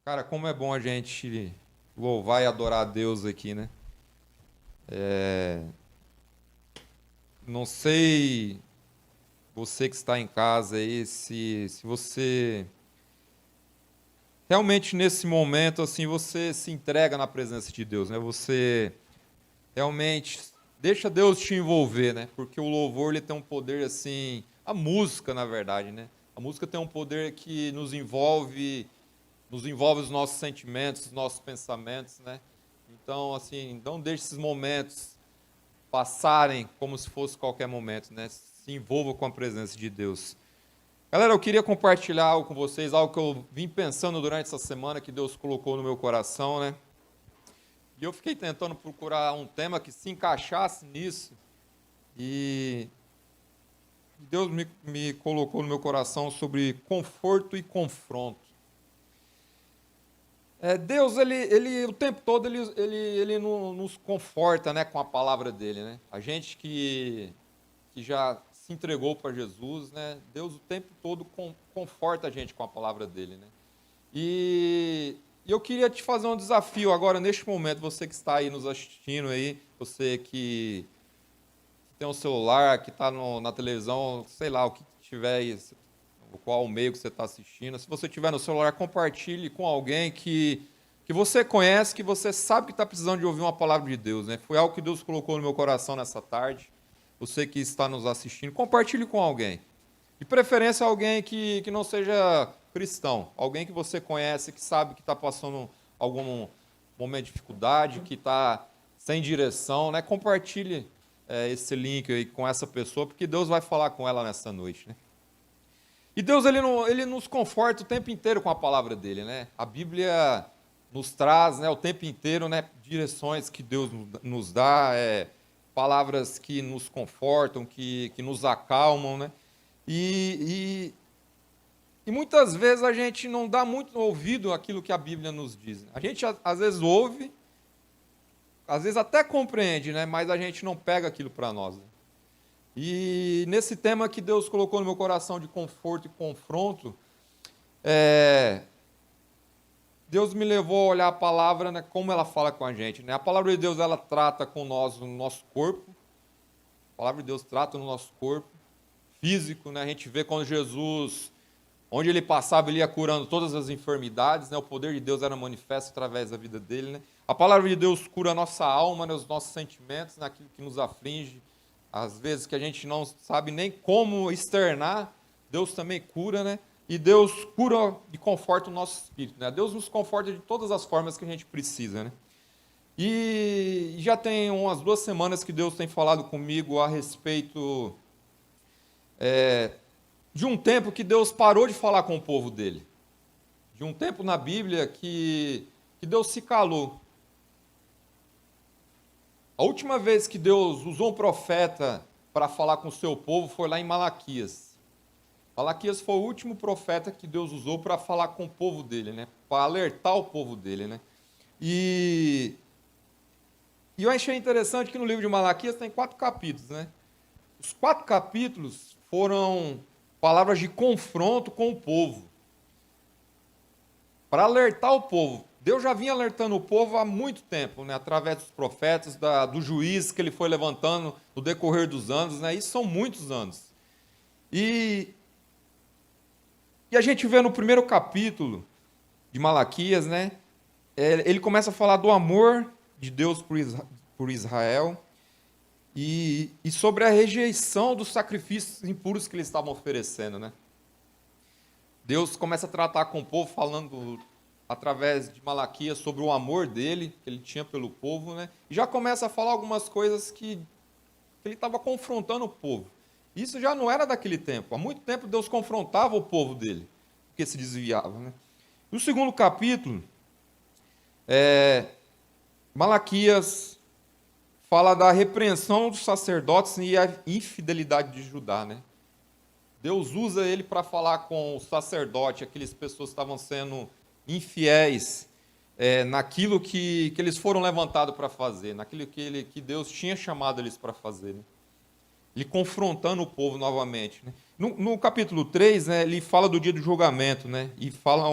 Cara, como é bom a gente louvar e adorar a Deus aqui, né? Não sei você que está em casa aí, se você realmente nesse momento assim você se entrega na presença de Deus, né? Você realmente deixa Deus te envolver, né? Porque o louvor ele tem um poder assim, a música, na verdade, né? A música tem um poder que nos envolve os nossos sentimentos, os nossos pensamentos, né? Então, assim, não deixe esses momentos passarem como se fosse qualquer momento, né? Se envolva com a presença de Deus. Galera, eu queria compartilhar algo com vocês, algo que eu vim pensando durante essa semana que Deus colocou no meu coração, né? E eu fiquei tentando procurar um tema que se encaixasse nisso e Deus me colocou no meu coração sobre conforto e confronto. Deus, ele o tempo todo, ele nos conforta, né, com a palavra dele, né? A gente que já se entregou para Jesus, né? Deus o tempo todo conforta a gente com a palavra dele, né? E eu queria te fazer um desafio agora, neste momento, você que está aí nos assistindo aí, você que tem um celular, que está na televisão, sei lá, o que tiver aí, qual o meio que você está assistindo. Se você tiver no celular, compartilhe com alguém que você conhece, que você sabe que está precisando de ouvir uma palavra de Deus, né? Foi algo que Deus colocou no meu coração nessa tarde. Você que está nos assistindo, compartilhe com alguém. De preferência, alguém que não seja cristão. Alguém que você conhece, que sabe que está passando algum momento de dificuldade, que está sem direção, né? Compartilhe esse link aí com essa pessoa, porque Deus vai falar com ela nessa noite, né? E Deus ele nos conforta o tempo inteiro com a palavra dele, né? A Bíblia nos traz, né, o tempo inteiro, né, direções que Deus nos dá, palavras que nos confortam, que nos acalmam, né? E muitas vezes a gente não dá muito ouvido àquilo que a Bíblia nos diz. A gente às vezes ouve, às vezes até compreende, né? Mas a gente não pega aquilo para nós, né? E nesse tema que Deus colocou no meu coração de conforto e confronto, Deus me levou a olhar a palavra, né, como ela fala com a gente, né? A palavra de Deus, ela trata com nós no nosso corpo. A palavra de Deus trata no nosso corpo físico, né? A gente vê quando Jesus, onde ele passava, ele ia curando todas as enfermidades, né? O poder de Deus era manifesto através da vida dele, né? A palavra de Deus cura a nossa alma, né? Os nossos sentimentos, naquilo que nos aflige, às vezes que a gente não sabe nem como externar, Deus também cura, né? E Deus cura e conforta o nosso espírito, né? Deus nos conforta de todas as formas que a gente precisa, né? E já tem umas 2 semanas que Deus tem falado comigo a respeito de um tempo que Deus parou de falar com o povo dele. De um tempo na Bíblia que Deus se calou. A última vez que Deus usou um profeta para falar com o seu povo foi lá em Malaquias. Malaquias foi o último profeta que Deus usou para falar com o povo dele, né? Para alertar o povo dele, né? E eu achei interessante que no livro de Malaquias tem 4 capítulos, né? Os 4 capítulos foram palavras de confronto com o povo, para alertar o povo. Deus já vinha alertando o povo há muito tempo, né? Através dos profetas, dos juízes que ele foi levantando no decorrer dos anos, né? Isso são muitos anos. E a gente vê no primeiro capítulo de Malaquias, né? Ele começa a falar do amor de Deus por Israel e sobre a rejeição dos sacrifícios impuros que eles estavam oferecendo, né? Deus começa a tratar com o povo, falando através de Malaquias sobre o amor dele, que ele tinha pelo povo, né? E já começa a falar algumas coisas que ele estava confrontando o povo. Isso já não era daquele tempo. Há muito tempo Deus confrontava o povo dele, porque se desviava, né? No segundo capítulo, Malaquias fala da repreensão dos sacerdotes e a infidelidade de Judá, né? Deus usa ele para falar com o sacerdote, aquelas pessoas que estavam sendo infiéis naquilo que eles foram levantados para fazer, naquilo que Deus tinha chamado eles para fazer, né? Ele confrontando o povo novamente, né? No capítulo 3, né, ele fala do dia do julgamento, né? E fala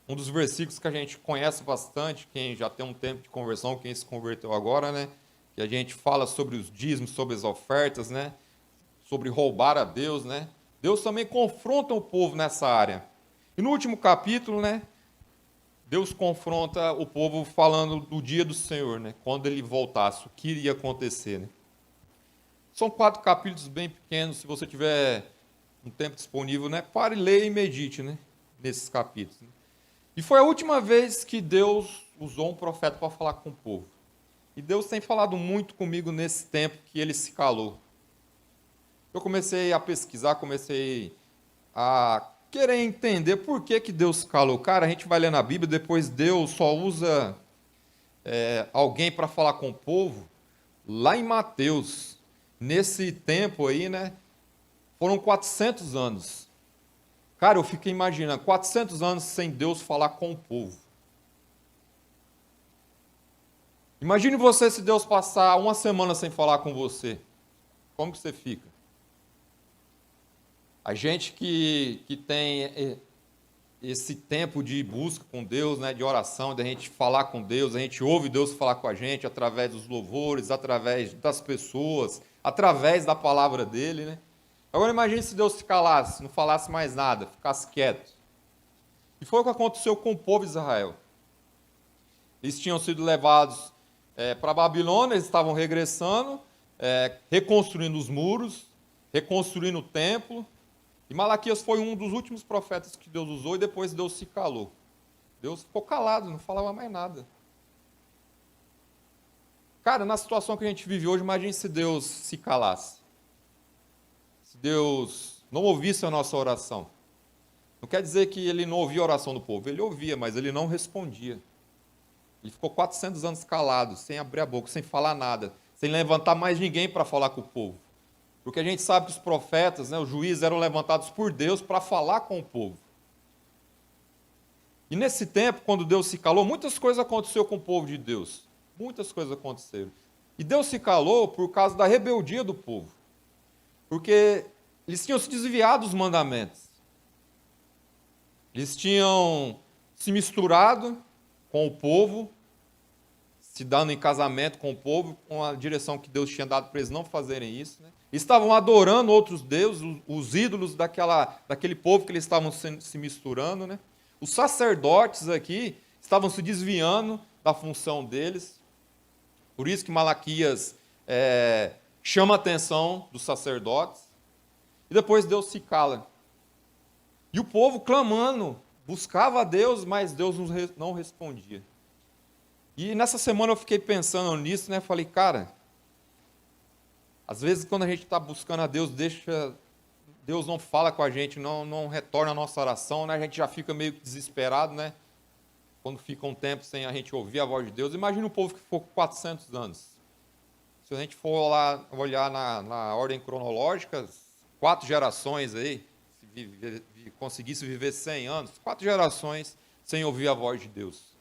Um dos versículos que a gente conhece bastante, quem já tem um tempo de conversão, quem se converteu agora, né? Que a gente fala sobre os dízimos, sobre as ofertas, né? Sobre roubar a Deus, né? Deus também confronta o povo nessa área. E no último capítulo, né? Deus confronta o povo falando do dia do Senhor, né? Quando ele voltasse, o que iria acontecer, né? São 4 capítulos bem pequenos, se você tiver um tempo disponível, né? Pare, leia e medite, né? Nesses capítulos. Né? E foi a última vez que Deus usou um profeta para falar com o povo. E Deus tem falado muito comigo nesse tempo que ele se calou. Eu comecei a pesquisar, comecei a querer entender por que Deus se calou. Cara, a gente vai ler na Bíblia, depois Deus só usa alguém para falar com o povo. Lá em Mateus, nesse tempo aí, né? Foram 400 anos. Cara, eu fiquei imaginando, 400 anos sem Deus falar com o povo. Imagine você se Deus passar uma semana sem falar com você. Como que você fica? A gente que tem esse tempo de busca com Deus, né, de oração, de a gente falar com Deus, a gente ouve Deus falar com a gente através dos louvores, através das pessoas, através da palavra dele, né? Agora imagine se Deus se calasse, não falasse mais nada, ficasse quieto. E foi o que aconteceu com o povo de Israel. Eles tinham sido levados para a Babilônia, eles estavam regressando, reconstruindo os muros, reconstruindo o templo. E Malaquias foi um dos últimos profetas que Deus usou e depois Deus se calou. Deus ficou calado, não falava mais nada. Cara, na situação que a gente vive hoje, imagine se Deus se calasse. Se Deus não ouvisse a nossa oração. Não quer dizer que ele não ouvia a oração do povo. Ele ouvia, mas ele não respondia. Ele ficou 400 anos calado, sem abrir a boca, sem falar nada, sem levantar mais ninguém para falar com o povo. Porque a gente sabe que os profetas, né, os juízes eram levantados por Deus para falar com o povo. E nesse tempo, quando Deus se calou, muitas coisas aconteceram com o povo de Deus. Muitas coisas aconteceram. E Deus se calou por causa da rebeldia do povo. Porque eles tinham se desviado dos mandamentos. Eles tinham se misturado com o povo, se dando em casamento com o povo, com a direção que Deus tinha dado para eles não fazerem isso. Né? Estavam adorando outros deuses, os ídolos daquele povo que eles estavam se misturando. Né? Os sacerdotes aqui estavam se desviando da função deles. Por isso que Malaquias chama a atenção dos sacerdotes. E depois Deus se cala. E o povo clamando, buscava a Deus, mas Deus não respondia. E nessa semana eu fiquei pensando nisso, né? Falei, cara, às vezes quando a gente está buscando a Deus, Deus não fala com a gente, não retorna a nossa oração, né? A gente já fica meio desesperado, né? Quando fica um tempo sem a gente ouvir a voz de Deus. Imagina um povo que ficou 400 anos. Se a gente for lá olhar na ordem cronológica, 4 gerações aí, se conseguisse viver 100 anos, 4 gerações sem ouvir a voz de Deus.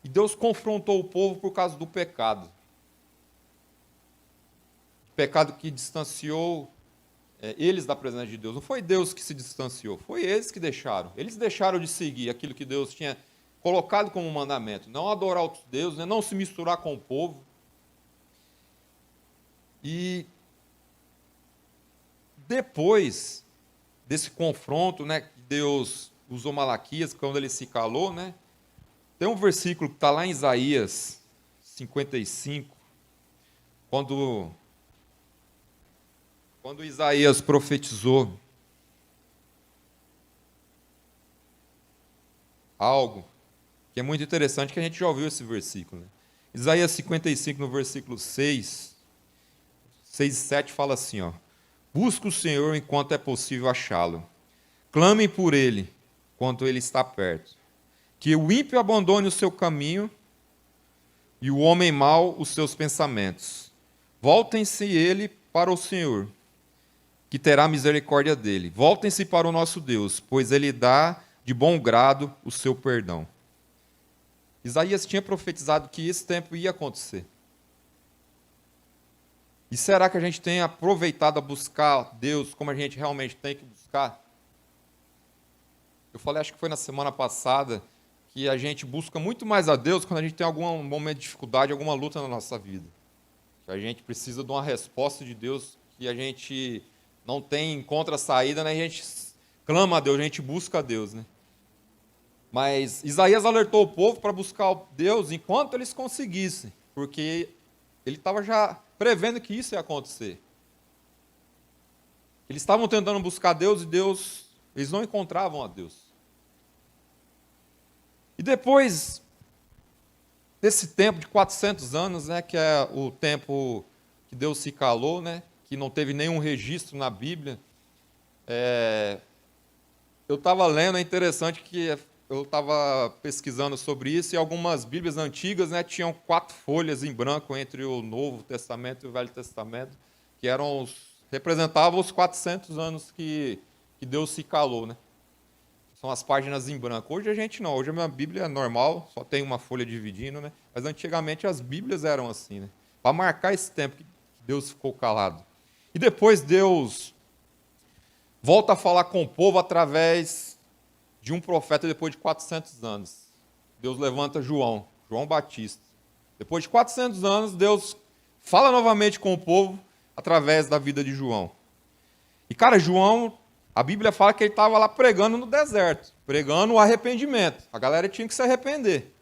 E Deus confrontou o povo por causa do pecado. O pecado que distanciou eles da presença de Deus. Não foi Deus que se distanciou, foi eles que deixaram. Eles deixaram de seguir aquilo que Deus tinha colocado como mandamento. Não adorar outros deuses, né? Não se misturar com o povo. E depois desse confronto, né, que Deus usou Malaquias, quando ele se calou, né, tem um versículo que está lá em Isaías 55, quando Isaías profetizou algo que é muito interessante, que a gente já ouviu esse versículo. Né? Isaías 55, no versículo 6 e 7, fala assim, ó, busca o Senhor enquanto é possível achá-lo. Clame por ele, enquanto ele está perto. Que o ímpio abandone o seu caminho e o homem mau os seus pensamentos. Voltem-se ele para o Senhor, que terá misericórdia dele. Voltem-se para o nosso Deus, pois ele dá de bom grado o seu perdão. Isaías tinha profetizado que esse tempo ia acontecer. E será que a gente tem aproveitado a buscar Deus como a gente realmente tem que buscar? Eu falei, acho que foi na semana passada, que a gente busca muito mais a Deus quando a gente tem algum momento de dificuldade, alguma luta na nossa vida. Que a gente precisa de uma resposta de Deus, que a gente não tem, encontra saída, né? A gente clama a Deus, a gente busca a Deus, né? Mas Isaías alertou o povo para buscar Deus enquanto eles conseguissem, porque ele estava já prevendo que isso ia acontecer. Eles estavam tentando buscar Deus e eles não encontravam a Deus. E depois desse tempo de 400 anos, né, que é o tempo que Deus se calou, né, que não teve nenhum registro na Bíblia, eu estava lendo, é interessante que eu estava pesquisando sobre isso, e algumas Bíblias antigas, né, tinham 4 folhas em branco entre o Novo Testamento e o Velho Testamento, que representavam os 400 anos que Deus se calou, né? São as páginas em branco. Hoje a gente não, hoje a minha Bíblia é normal, só tem uma folha dividindo, né? Mas antigamente as Bíblias eram assim, né? Para marcar esse tempo que Deus ficou calado. E depois Deus volta a falar com o povo através de um profeta depois de 400 anos. Deus levanta João Batista. Depois de 400 anos, Deus fala novamente com o povo através da vida de João. E, cara, João, a Bíblia fala que ele estava lá pregando no deserto, pregando o arrependimento. A galera tinha que se arrepender.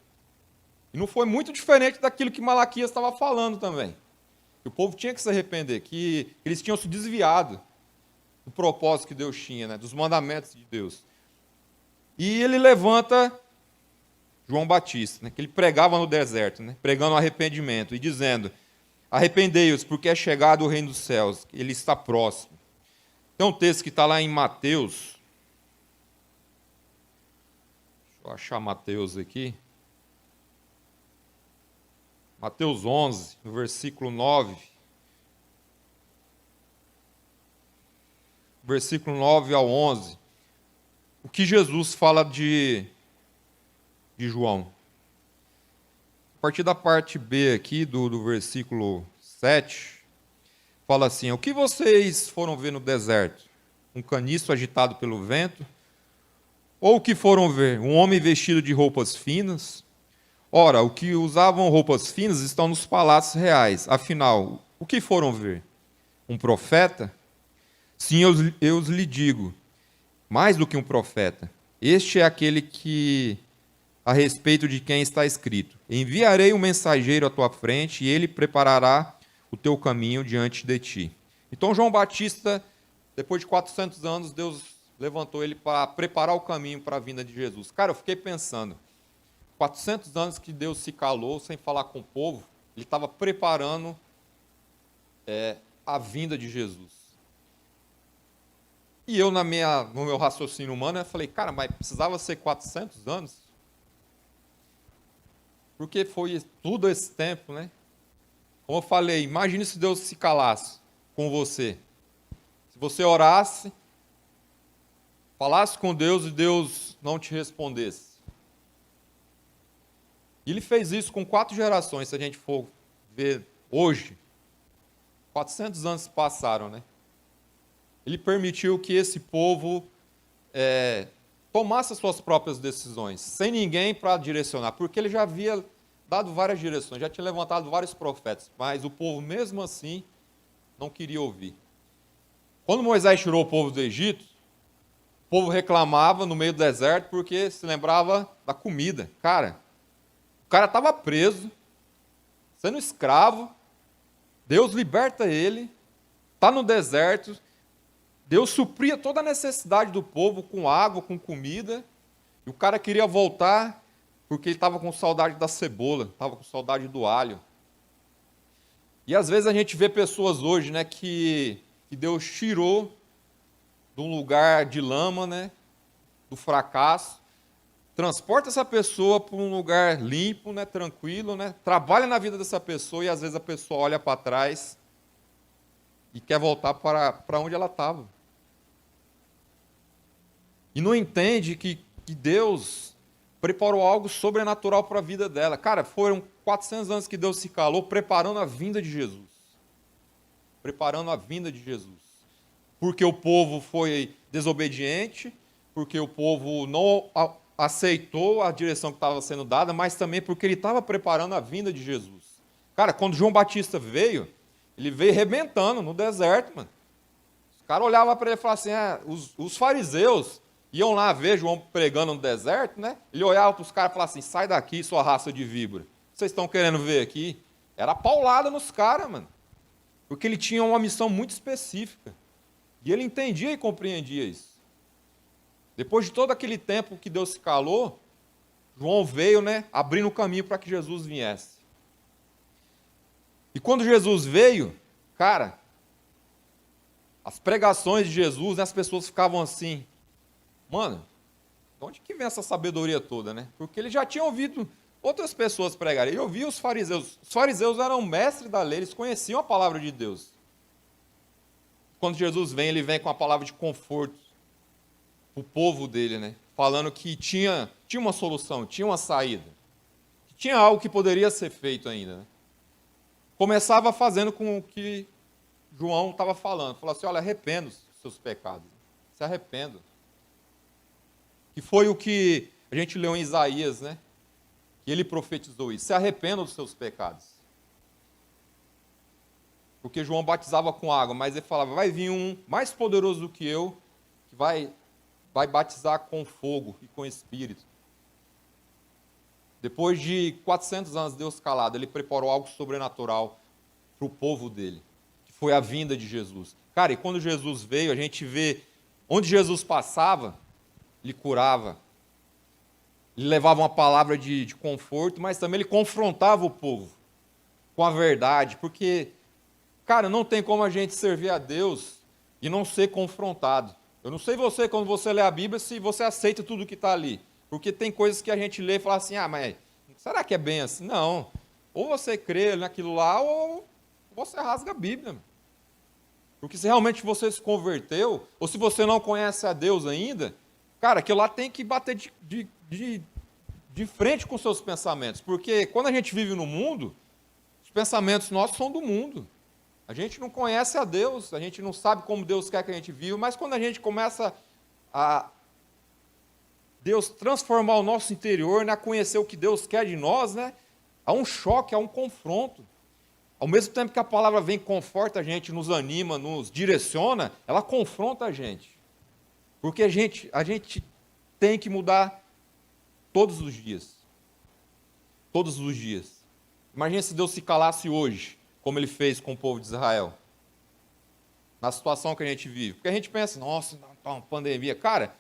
E não foi muito diferente daquilo que Malaquias estava falando também. Que o povo tinha que se arrepender, que eles tinham se desviado do propósito que Deus tinha, né, dos mandamentos de Deus. E ele levanta João Batista, né, que ele pregava no deserto, né, pregando o arrependimento e dizendo: arrependei-vos, porque é chegado o reino dos céus, ele está próximo. Tem um texto que está lá em Mateus. Deixa eu achar Mateus aqui. Mateus 11, no versículo 9. Versículo 9 ao 11. O que Jesus fala de João. A partir da parte B aqui, do versículo 7, fala assim: o que vocês foram ver no deserto? Um caniço agitado pelo vento? Ou o que foram ver? Um homem vestido de roupas finas? Ora, o que usavam roupas finas estão nos palácios reais. Afinal, o que foram ver? Um profeta? Sim, eu lhe digo, mais do que um profeta. Este é aquele a respeito de quem está escrito: enviarei um mensageiro à tua frente, e ele preparará o teu caminho diante de ti. Então, João Batista, depois de 400 anos, Deus levantou ele para preparar o caminho para a vinda de Jesus. Cara, eu fiquei pensando, 400 anos que Deus se calou, sem falar com o povo, ele estava preparando a vinda de Jesus. E eu, no meu raciocínio humano, eu falei, cara, mas precisava ser 400 anos? Porque foi tudo esse tempo, né? Como eu falei, imagine se Deus se calasse com você. Se você orasse, falasse com Deus e Deus não te respondesse. E ele fez isso com 4 gerações, se a gente for ver hoje. 400 anos se passaram, né? Ele permitiu que esse povo tomasse as suas próprias decisões, sem ninguém para direcionar, porque ele já havia dado várias direções, já tinha levantado vários profetas, mas o povo, mesmo assim, não queria ouvir. Quando Moisés tirou o povo do Egito, o povo reclamava no meio do deserto porque se lembrava da comida. Cara, o cara estava preso, sendo escravo, Deus liberta ele, está no deserto, Deus supria toda a necessidade do povo com água, com comida, e o cara queria voltar porque ele estava com saudade da cebola, estava com saudade do alho. E às vezes a gente vê pessoas hoje, né, que Deus tirou de um lugar de lama, né, do fracasso, transporta essa pessoa para um lugar limpo, né, tranquilo, né, trabalha na vida dessa pessoa e às vezes a pessoa olha para trás e quer voltar para onde ela estava. E não entende que Deus preparou algo sobrenatural para a vida dela. Cara, foram 400 anos que Deus se calou preparando a vinda de Jesus. Preparando a vinda de Jesus. Porque o povo foi desobediente, porque o povo não aceitou a direção que estava sendo dada, mas também porque ele estava preparando a vinda de Jesus. Cara, quando João Batista veio, ele veio arrebentando no deserto, mano. Os caras olhavam para ele e falavam assim, os fariseus iam lá ver João pregando no deserto, né? Ele olhava para os caras e falava assim, sai daqui, sua raça de víbora. Vocês estão querendo ver aqui? Era paulada nos caras, mano. Porque ele tinha uma missão muito específica. E ele entendia e compreendia isso. Depois de todo aquele tempo que Deus se calou, João veio, né, abrindo o caminho para que Jesus viesse. E quando Jesus veio, cara, as pregações de Jesus, né, as pessoas ficavam assim, mano, de onde que vem essa sabedoria toda, né? Porque ele já tinha ouvido outras pessoas pregarem. Ele ouvia os fariseus. Os fariseus eram mestres da lei, eles conheciam a palavra de Deus. Quando Jesus vem, ele vem com a palavra de conforto para o povo dele, né? Falando que tinha uma solução, tinha uma saída. Tinha algo que poderia ser feito ainda, né? Começava fazendo com o que João estava falando. Falou assim, olha, arrependa os seus pecados. Se arrependa. Que foi o que a gente leu em Isaías, né? Que ele profetizou isso. Se arrependa dos seus pecados. Porque João batizava com água, mas ele falava, vai vir um mais poderoso do que eu, que vai batizar com fogo e com espírito. Depois de 400 anos de Deus calado, ele preparou algo sobrenatural para o povo dele, que foi a vinda de Jesus. Cara, e quando Jesus veio, a gente vê onde Jesus passava, ele curava, ele levava uma palavra de conforto, mas também ele confrontava o povo com a verdade, porque, cara, não tem como a gente servir a Deus e não ser confrontado. Eu não sei você, quando você lê a Bíblia, se você aceita tudo que está ali. Porque tem coisas que a gente lê e fala assim, mas será que é bem assim? Não. Ou você crê naquilo lá, ou você rasga a Bíblia. Porque se realmente você se converteu, ou se você não conhece a Deus ainda, cara, aquilo lá tem que bater de frente com seus pensamentos. Porque quando a gente vive no mundo, os pensamentos nossos são do mundo. A gente não conhece a Deus, a gente não sabe como Deus quer que a gente viva, mas quando a gente começa a Deus transformar o nosso interior, né, a conhecer o que Deus quer de nós, né, há um choque, há um confronto. Ao mesmo tempo que a palavra vem, conforta a gente, nos anima, nos direciona, ela confronta a gente. Porque a gente tem que mudar todos os dias. Todos os dias. Imagina se Deus se calasse hoje, como ele fez com o povo de Israel. Na situação que a gente vive. Porque a gente pensa, nossa, tá uma pandemia. Cara,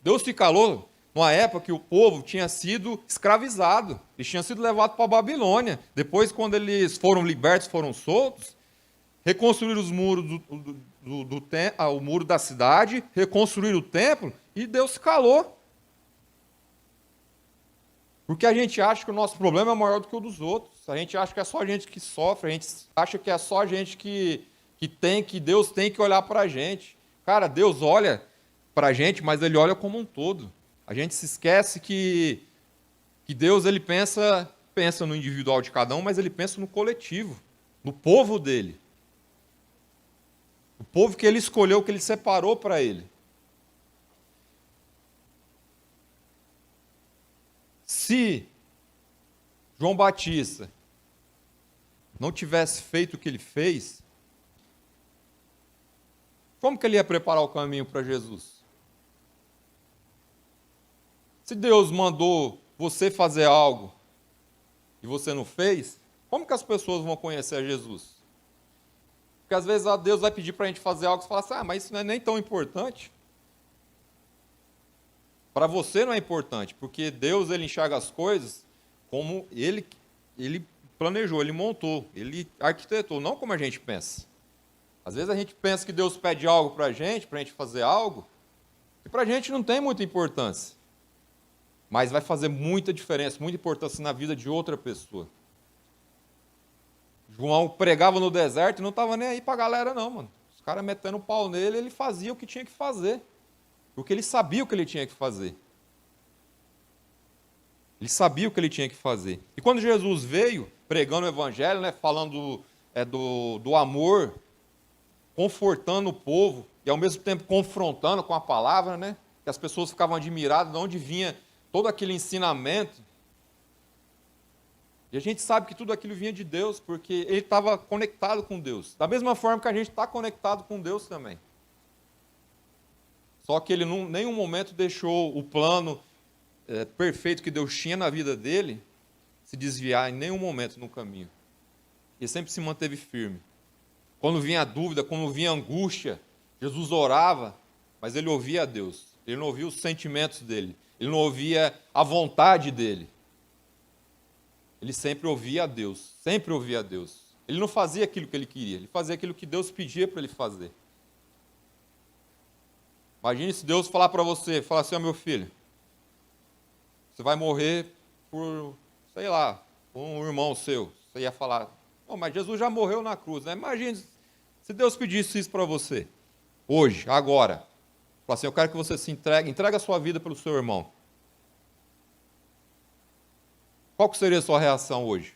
Deus se calou numa época que o povo tinha sido escravizado. Eles tinham sido levados para a Babilônia. Depois, quando eles foram libertos, foram soltos, reconstruíram os muros o muro da cidade, reconstruíram o templo, e Deus se calou. Porque a gente acha que o nosso problema é maior do que o dos outros. A gente acha que é só a gente que sofre, a gente acha que é só a gente que Deus tem que olhar para a gente. Cara, Deus olha para a gente, mas Ele olha como um todo. A gente se esquece que Deus ele pensa no individual de cada um, mas Ele pensa no coletivo, no povo dEle. O povo que Ele escolheu, que Ele separou para Ele. Se João Batista não tivesse feito o que ele fez, como que ele ia preparar o caminho para Jesus? Se Deus mandou você fazer algo e você não fez, como que as pessoas vão conhecer a Jesus? Porque às vezes Deus vai pedir para a gente fazer algo e você fala assim, mas isso não é nem tão importante. Para você não é importante, porque Deus ele enxerga as coisas como Ele planejou, Ele montou, Ele arquitetou, não como a gente pensa. Às vezes a gente pensa que Deus pede algo para a gente fazer algo, que para a gente não tem muita importância. Mas vai fazer muita diferença, muita importância na vida de outra pessoa. João pregava no deserto e não estava nem aí para a galera não, mano. Os caras metendo o pau nele, ele fazia o que tinha que fazer. Porque ele sabia o que ele tinha que fazer. Ele sabia o que ele tinha que fazer. E quando Jesus veio, pregando o evangelho, né, falando do amor, confortando o povo, e ao mesmo tempo confrontando com a palavra, né? que as pessoas ficavam admiradas de onde vinha todo aquele ensinamento. E a gente sabe que tudo aquilo vinha de Deus, porque ele estava conectado com Deus. Da mesma forma que a gente está conectado com Deus também. Só que ele em nenhum momento deixou o plano perfeito que Deus tinha na vida dele se desviar em nenhum momento no caminho. Ele sempre se manteve firme. Quando vinha a dúvida, quando vinha a angústia, Jesus orava, mas ele ouvia a Deus. Ele não ouvia os sentimentos dele. Ele não ouvia a vontade dele. Ele sempre ouvia a Deus. Sempre ouvia a Deus. Ele não fazia aquilo que ele queria. Ele fazia aquilo que Deus pedia para ele fazer. Imagine se Deus falar para você, falar assim, ó, meu filho, você vai morrer por, sei lá, por um irmão seu. Você ia falar, não, mas Jesus já morreu na cruz, né? Imagine se Deus pedisse isso para você, hoje, agora. Falar assim, eu quero que você se entregue a sua vida pelo seu irmão. Qual que seria a sua reação hoje?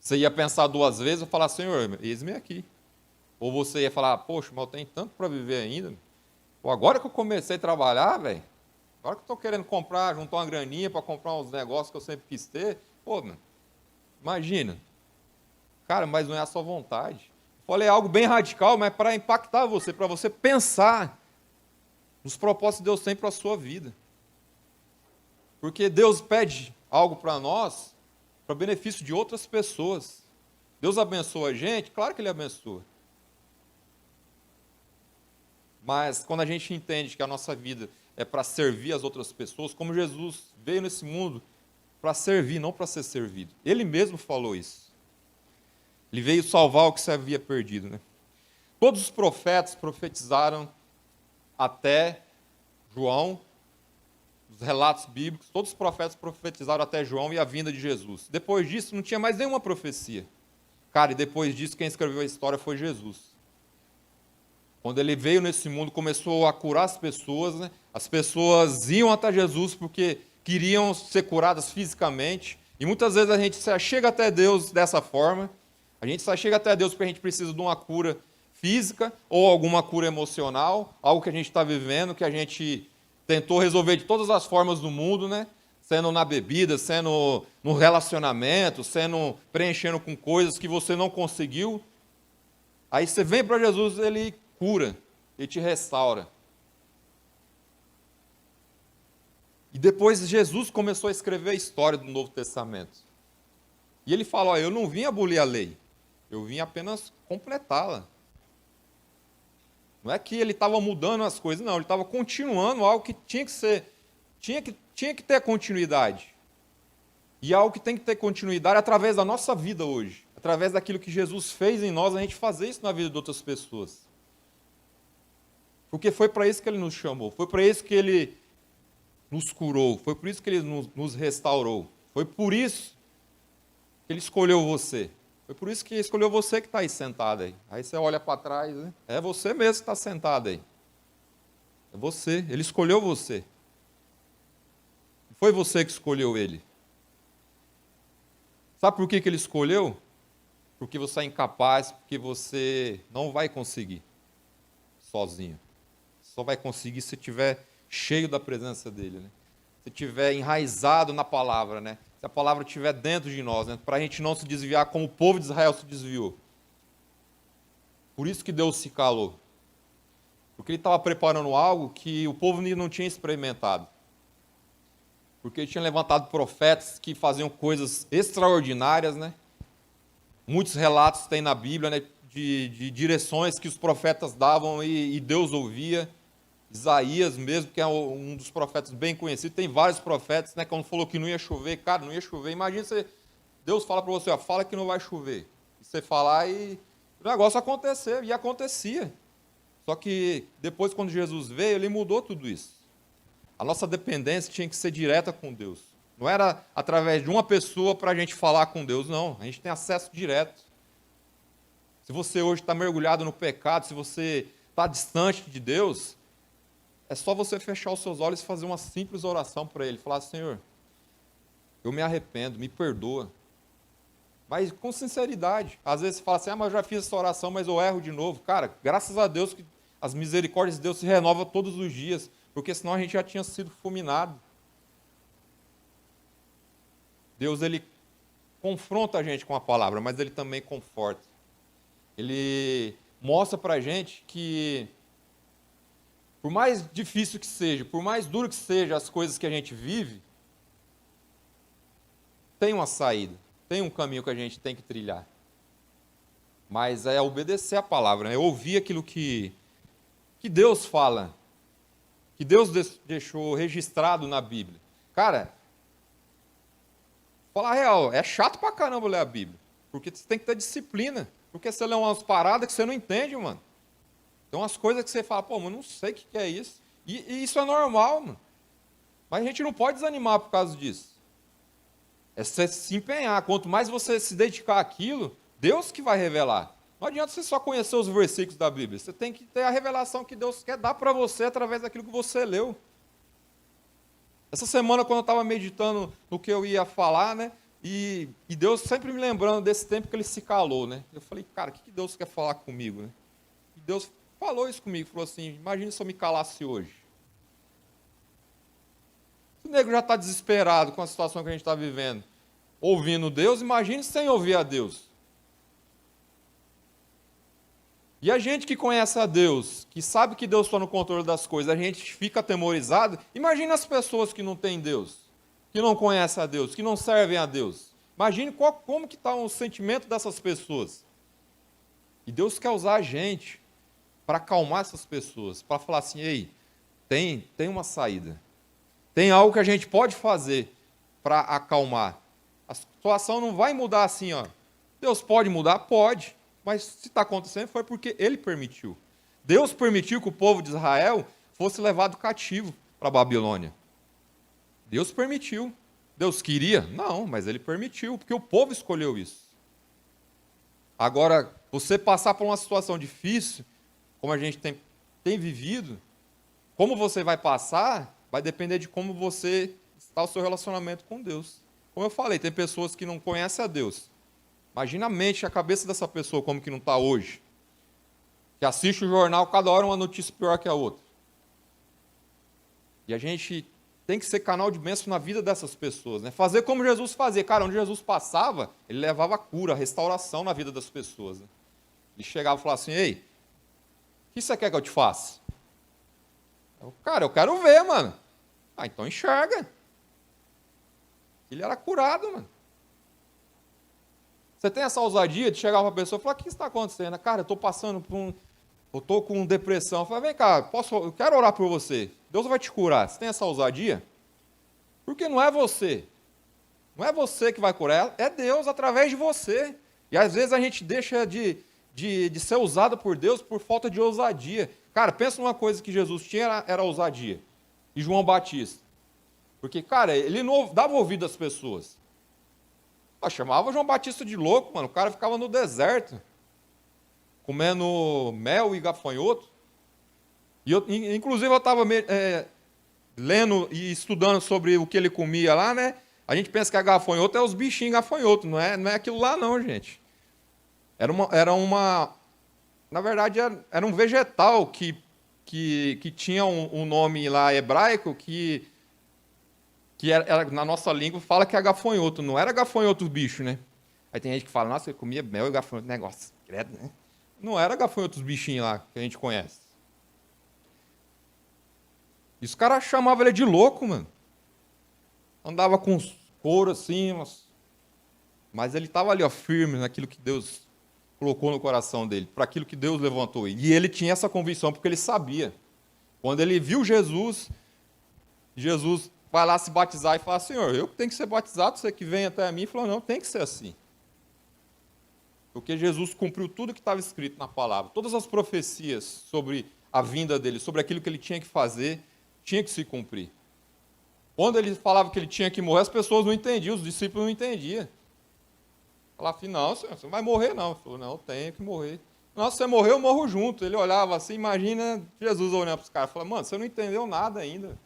Você ia pensar duas vezes e falar, Senhor, eis-me aqui. Ou você ia falar, poxa, mas eu tenho tanto para viver ainda. Pô, agora que eu comecei a trabalhar, velho, agora que eu estou querendo comprar, juntar uma graninha para comprar uns negócios que eu sempre quis ter, pô, mano, imagina. Cara, mas não é a sua vontade. Falei algo bem radical, mas para impactar você, para você pensar nos propósitos que Deus tem para a sua vida. Porque Deus pede algo para nós, para benefício de outras pessoas. Deus abençoa a gente? Claro que Ele abençoa. Mas quando a gente entende que a nossa vida é para servir as outras pessoas, como Jesus veio nesse mundo para servir, não para ser servido. Ele mesmo falou isso. Ele veio salvar o que se havia perdido, né? Todos os profetas profetizaram até João, os relatos bíblicos, todos os profetas profetizaram até João e a vinda de Jesus. Depois disso, não tinha mais nenhuma profecia. Cara, e depois disso, quem escreveu a história foi Jesus. Quando ele veio nesse mundo, começou a curar as pessoas, né? As pessoas iam até Jesus porque queriam ser curadas fisicamente. E muitas vezes a gente só chega até Deus dessa forma. A gente só chega até Deus porque a gente precisa de uma cura física ou alguma cura emocional, algo que a gente está vivendo, que a gente tentou resolver de todas as formas do mundo, né? Sendo na bebida, sendo no relacionamento, sendo preenchendo com coisas que você não conseguiu. Aí você vem para Jesus, ele cura, ele te restaura. E depois Jesus começou a escrever a história do Novo Testamento. E ele fala, ó, eu não vim abolir a lei, eu vim apenas completá-la. Não é que ele estava mudando as coisas, não, ele estava continuando algo que tinha que ser, tinha que ter continuidade. E algo que tem que ter continuidade através da nossa vida hoje, através daquilo que Jesus fez em nós, a gente fazer isso na vida de outras pessoas. Porque foi para isso que ele nos chamou, foi para isso que ele nos curou, foi por isso que ele nos restaurou, foi por isso que ele escolheu você. Foi por isso que escolheu você que está aí sentado aí. Aí você olha para trás, né? É você mesmo que está sentado aí. É você, ele escolheu você. Não foi você que escolheu ele. Sabe por que ele escolheu? Porque você é incapaz, porque você não vai conseguir sozinho. Só vai conseguir se estiver cheio da presença dele, né? Se estiver enraizado na palavra, né? Se a palavra estiver dentro de nós, né? Para a gente não se desviar como o povo de Israel se desviou. Por isso que Deus se calou. Porque ele estava preparando algo que o povo não tinha experimentado. Porque ele tinha levantado profetas que faziam coisas extraordinárias, né? Muitos relatos tem na Bíblia, né? De direções que os profetas davam e Deus ouvia. Isaías mesmo, que é um dos profetas bem conhecidos, tem vários profetas, né? Quando falou que não ia chover, cara, não ia chover. Imagina Deus fala para você, ó, fala que não vai chover. E você falar e o negócio acontecer, e acontecia. Só que depois, quando Jesus veio, ele mudou tudo isso. A nossa dependência tinha que ser direta com Deus. Não era através de uma pessoa para a gente falar com Deus, não. A gente tem acesso direto. Se você hoje está mergulhado no pecado, se você está distante de Deus, é só você fechar os seus olhos e fazer uma simples oração para Ele. Falar, Senhor, eu me arrependo, me perdoa. Mas com sinceridade. Às vezes você fala assim, mas eu já fiz essa oração, mas eu erro de novo. Cara, graças a Deus que As misericórdias de Deus se renovam todos os dias, porque senão a gente já tinha sido fulminado. Deus, ele confronta a gente com a palavra, mas ele também conforta. Ele mostra para a gente que, por mais difícil que seja, por mais duro que seja as coisas que a gente vive, tem uma saída, tem um caminho que a gente tem que trilhar. Mas é obedecer a palavra, é ouvir aquilo que Deus fala, que Deus deixou registrado na Bíblia. Cara, falar a real, é chato pra caramba ler a Bíblia, porque você tem que ter disciplina, porque você lê umas paradas que você não entende, mano. Tem umas coisas que você fala, pô, mas não sei o que é isso. E isso é normal, mano. Mas a gente não pode desanimar por causa disso. É você se empenhar. Quanto mais você se dedicar àquilo, Deus que vai revelar. Não adianta você só conhecer os versículos da Bíblia. Você tem que ter a revelação que Deus quer dar para você através daquilo que você leu. Essa semana, quando eu estava meditando no que eu ia falar, né? E Deus sempre me lembrando desse tempo que ele se calou, né? Eu falei, cara, o que Deus quer falar comigo, né? E Deus falou isso comigo, falou assim, imagine se eu me calasse hoje. Se o nego já está desesperado com a situação que a gente está vivendo, ouvindo Deus, imagine sem ouvir a Deus. E a gente que conhece a Deus, que sabe que Deus está no controle das coisas, a gente fica atemorizado. Imagina as pessoas que não têm Deus, que não conhecem a Deus, que não servem a Deus. Imagine como que está o sentimento dessas pessoas. E Deus quer usar a gente para acalmar essas pessoas, para falar assim, ei, tem uma saída. Tem algo que a gente pode fazer para acalmar. A situação não vai mudar assim, ó. Deus pode mudar? Pode. Mas se está acontecendo foi porque ele permitiu. Deus permitiu que o povo de Israel fosse levado cativo para a Babilônia. Deus permitiu. Deus queria? Não, mas ele permitiu, porque o povo escolheu isso. Agora, você passar por uma situação difícil, como a gente tem vivido, como você vai passar, vai depender de como você está o seu relacionamento com Deus. Como eu falei, tem pessoas que não conhecem a Deus. Imagina a mente, a cabeça dessa pessoa como que não está hoje. Que assiste o jornal, cada hora uma notícia pior que a outra. E a gente tem que ser canal de bênção na vida dessas pessoas, né? Fazer como Jesus fazia. Cara, onde Jesus passava, ele levava cura, restauração na vida das pessoas. Né? Ele chegava e falava assim, ei, o que você quer que eu te faça? Cara, eu quero ver, mano. Ah, então enxerga. Ele era curado, mano. Você tem essa ousadia de chegar para a pessoa e falar, o que está acontecendo? Cara, eu estou passando por eu estou com depressão. Eu falei, vem cá, eu quero orar por você. Deus vai te curar. Você tem essa ousadia? Porque não é você. Não é você que vai curar, é Deus através de você. E às vezes a gente deixa de ser usado por Deus por falta de ousadia. Cara, pensa numa coisa que Jesus tinha, era ousadia. E João Batista. Porque, cara, ele não dava ouvido às pessoas. Chamava João Batista de louco, mano. O cara ficava no deserto, comendo mel e gafanhoto. E inclusive, eu estava lendo e estudando sobre o que ele comia lá, né? A gente pensa que a gafanhoto é os bichinhos gafanhoto, não é aquilo lá não, gente. Na verdade, era um vegetal que tinha um nome lá hebraico que na nossa língua fala que é gafanhoto, não era gafanhoto o bicho, né? Aí tem gente que fala, nossa, eu comia mel e gafanhoto, negócio, credo, né? Não era gafanhoto os bichinhos lá que a gente conhece. E os caras chamavam ele de louco, mano. Andava com os couro assim, mas ele estava ali, ó, firme naquilo que Deus colocou no coração dele, para aquilo que Deus levantou ele. E ele tinha essa convicção porque ele sabia. Quando ele viu Jesus vai lá se batizar e fala, Senhor, eu tenho que ser batizado, você que vem até mim, falou, não, tem que ser assim. Porque Jesus cumpriu tudo que estava escrito na palavra. Todas as profecias sobre a vinda dele, sobre aquilo que ele tinha que fazer, tinha que se cumprir. Quando ele falava que ele tinha que morrer, as pessoas não entendiam, os discípulos não entendiam. Falava assim, não, Senhor, você não vai morrer não. Ele falou, não, eu tenho que morrer. Não, se você morrer, eu morro junto. Ele olhava assim, imagina Jesus olhando para os caras, falando, mano, você não entendeu nada ainda.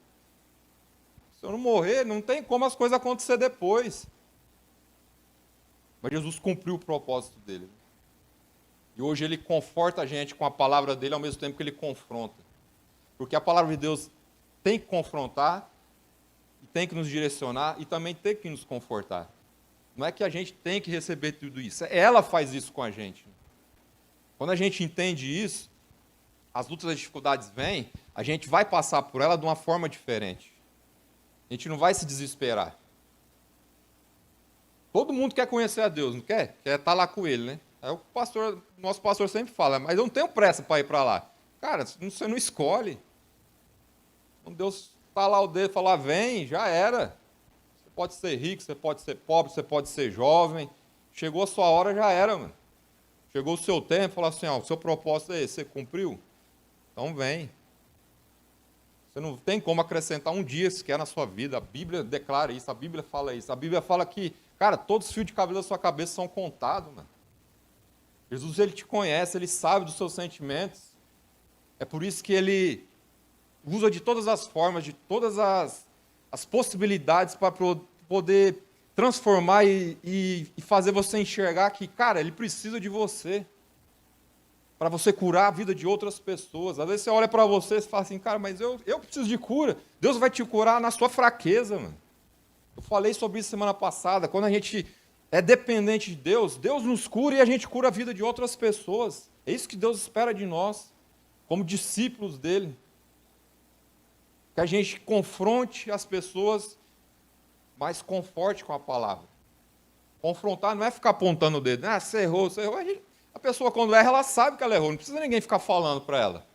Se eu não morrer, não tem como as coisas acontecer depois. Mas Jesus cumpriu o propósito dele. E hoje ele conforta a gente com a palavra dele ao mesmo tempo que ele confronta. Porque a palavra de Deus tem que confrontar, tem que nos direcionar e também tem que nos confortar. Não é que a gente tem que receber tudo isso, ela faz isso com a gente. Quando a gente entende isso, as lutas e as dificuldades vêm, a gente vai passar por ela de uma forma diferente. A gente não vai se desesperar. Todo mundo quer conhecer a Deus, não quer? Quer estar lá com ele, né? É o nosso pastor sempre fala, mas eu não tenho pressa para ir para lá. Cara, você não escolhe. Quando Deus está lá o dedo e falar, vem, já era. Você pode ser rico, você pode ser pobre, você pode ser jovem. Chegou a sua hora, já era, mano. Chegou o seu tempo, falar assim, ó, o seu propósito é esse, você cumpriu? Então vem. Você não tem como acrescentar um dia sequer na sua vida. A Bíblia declara isso, a Bíblia fala isso. A Bíblia fala que, cara, todos os fios de cabelo da sua cabeça são contados, mano. Jesus, ele te conhece, ele sabe dos seus sentimentos. É por isso que ele usa de todas as formas, de todas as possibilidades para poder transformar e fazer você enxergar que, cara, ele precisa de você. Para você curar a vida de outras pessoas. Às vezes você olha para você e fala assim, cara, mas eu preciso de cura. Deus vai te curar na sua fraqueza, mano. Eu falei sobre isso semana passada. Quando a gente é dependente de Deus, Deus nos cura e a gente cura a vida de outras pessoas. É isso que Deus espera de nós, como discípulos dele. Que a gente confronte as pessoas, mas conforte com a palavra. Confrontar não é ficar apontando o dedo. Ah, você errou, você errou. A pessoa, quando erra, ela sabe que ela errou. Não precisa ninguém ficar falando para ela.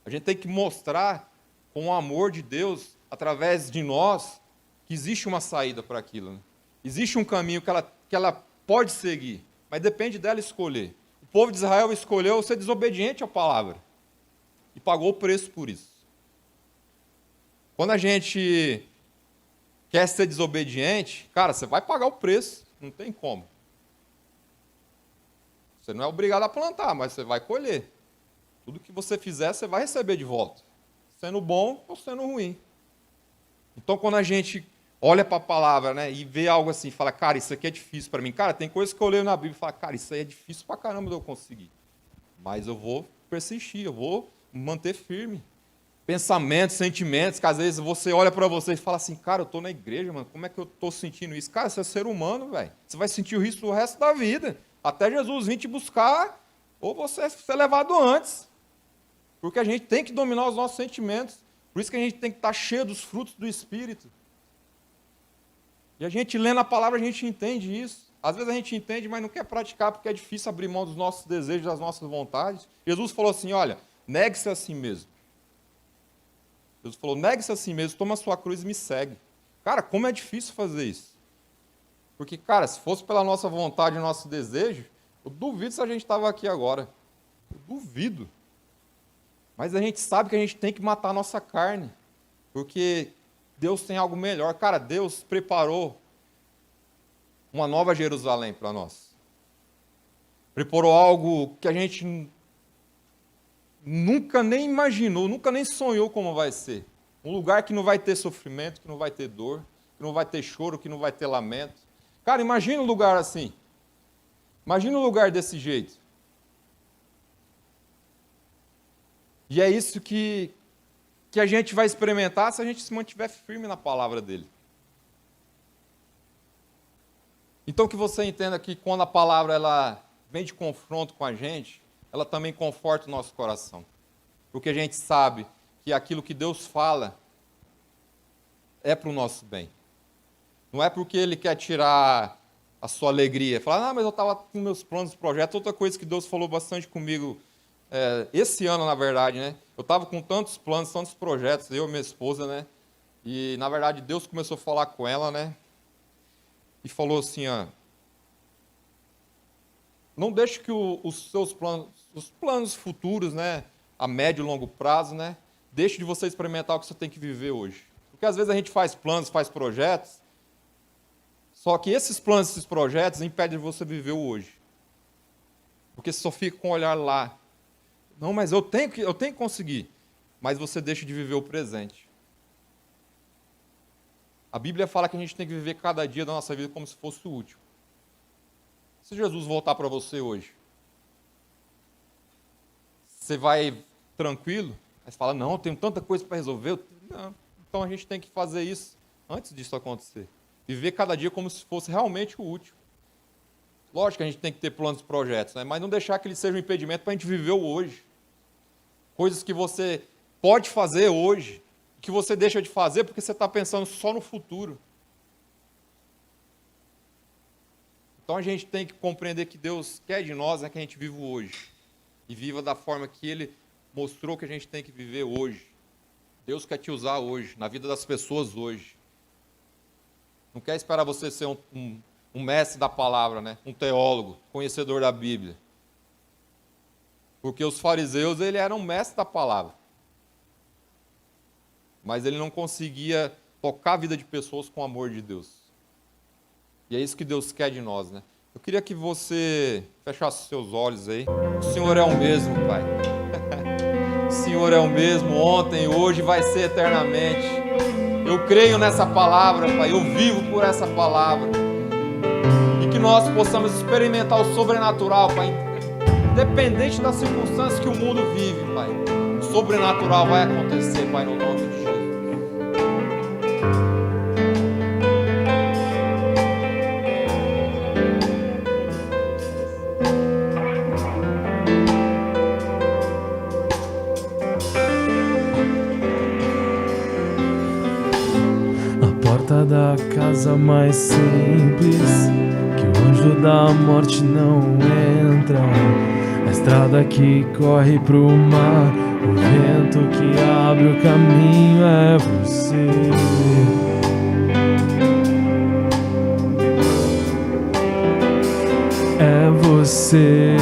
A gente tem que mostrar, com o amor de Deus, através de nós, que existe uma saída para aquilo. Né? Existe um caminho que ela pode seguir, mas depende dela escolher. O povo de Israel escolheu ser desobediente à palavra e pagou o preço por isso. Quando a gente quer ser desobediente, cara, você vai pagar o preço, não tem como. Você não é obrigado a plantar, mas você vai colher. Tudo que você fizer, você vai receber de volta. Sendo bom ou sendo ruim. Então, quando a gente olha para a palavra, né, e vê algo assim, fala, cara, isso aqui é difícil para mim. Cara, tem coisas que eu leio na Bíblia e falo, cara, isso aí é difícil para caramba de eu conseguir. Mas eu vou persistir, eu vou manter firme. Pensamentos, sentimentos, que às vezes você olha para você e fala assim, cara, eu estou na igreja, mano, como é que eu estou sentindo isso? Cara, você é ser humano, velho. Você vai sentir o risco o resto da vida. Até Jesus vir te buscar, ou você ser levado antes. Porque a gente tem que dominar os nossos sentimentos. Por isso que a gente tem que estar cheio dos frutos do Espírito. E a gente lendo a palavra, a gente entende isso. Às vezes a gente entende, mas não quer praticar, porque é difícil abrir mão dos nossos desejos, das nossas vontades. Jesus falou assim, olha, negue-se a si mesmo. Jesus falou, negue-se a si mesmo, toma a sua cruz e me segue. Cara, como é difícil fazer isso. Porque, cara, se fosse pela nossa vontade e nosso desejo, eu duvido se a gente estava aqui agora. Eu duvido. Mas a gente sabe que a gente tem que matar a nossa carne. Porque Deus tem algo melhor. Cara, Deus preparou uma nova Jerusalém para nós. Preparou algo que a gente nunca nem imaginou, nunca nem sonhou como vai ser. Um lugar que não vai ter sofrimento, que não vai ter dor, que não vai ter choro, que não vai ter lamento. Cara, imagina um lugar assim. Imagina um lugar desse jeito. E é isso que a gente vai experimentar se a gente se mantiver firme na palavra dele. Então que você entenda que quando a palavra ela vem de confronto com a gente, ela também conforta o nosso coração. Porque a gente sabe que aquilo que Deus fala é para o nosso bem. Não é porque ele quer tirar a sua alegria. Falar, mas eu estava com meus planos, projetos. Outra coisa que Deus falou bastante comigo, esse ano, na verdade, né? Eu estava com tantos planos, tantos projetos, eu e minha esposa, né? E, na verdade, Deus começou a falar com ela, né? E falou assim, ó, não deixe que os seus planos, os planos futuros, né? A médio e longo prazo, né? Deixe de você experimentar o que você tem que viver hoje. Porque, às vezes, a gente faz planos, faz projetos, só que esses planos, esses projetos, impedem de você viver o hoje. Porque você só fica com o olhar lá. Não, mas eu tenho que conseguir. Mas você deixa de viver o presente. A Bíblia fala que a gente tem que viver cada dia da nossa vida como se fosse o último. Se Jesus voltar para você hoje, você vai tranquilo, aí você fala, não, eu tenho tanta coisa para resolver. Não. Então a gente tem que fazer isso antes disso acontecer. Viver cada dia como se fosse realmente o último. Lógico que a gente tem que ter planos e projetos, né? Mas não deixar que ele seja um impedimento para a gente viver o hoje. Coisas que você pode fazer hoje, que você deixa de fazer porque você está pensando só no futuro. Então a gente tem que compreender que Deus quer de nós que a gente viva o hoje. E viva da forma que Ele mostrou que a gente tem que viver hoje. Deus quer te usar hoje, na vida das pessoas hoje. Não quer esperar você ser um mestre da palavra, né? Um teólogo, conhecedor da Bíblia. Porque os fariseus, ele eram mestres da palavra. Mas ele não conseguia tocar a vida de pessoas com o amor de Deus. E é isso que Deus quer de nós, né? Eu queria que você fechasse seus olhos aí. O Senhor é o mesmo, Pai. O Senhor é o mesmo ontem, hoje, vai ser eternamente. Eu creio nessa palavra, Pai. Eu vivo por essa palavra. E que nós possamos experimentar o sobrenatural, Pai. Independente das circunstâncias que o mundo vive, Pai. O sobrenatural vai acontecer, Pai, no nome de Jesus. Da casa mais simples, que o anjo da morte não entra, a estrada que corre pro mar, o vento que abre o caminho é você. É você.